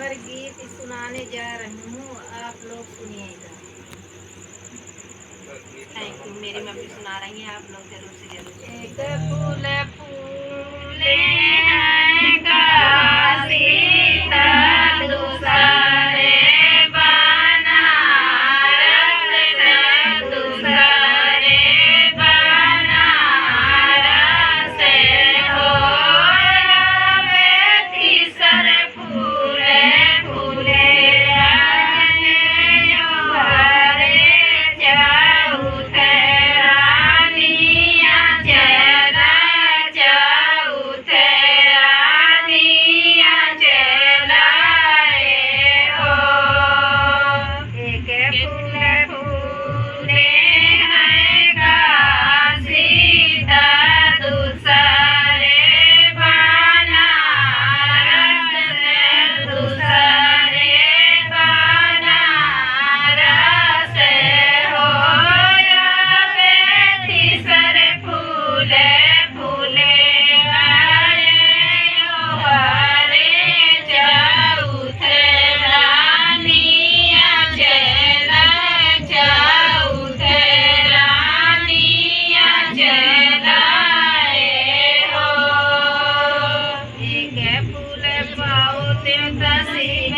सुंदर गीत सुनाने जा रही हूँ, आप लोग सुनिएगा। Thank you. मेरी मम्मी सुना रही हैं, आप लोग जरूर से जरूर। एक फूल फूले हैं काशी दूसरे बनारस से, दूसरे बनारस से हो तीसर फूले फूले हरे चौथे रानिया चला चौथे रानिया चलाए हो। एक फूल फूले हैं काशी दूसरे बनारस से, दूसरे बनारस से हो तीसरे फूले फूले हरे चौथे रानिया चला चौथे रानिया चलाए हो। एक फूल पाओ देवता शिव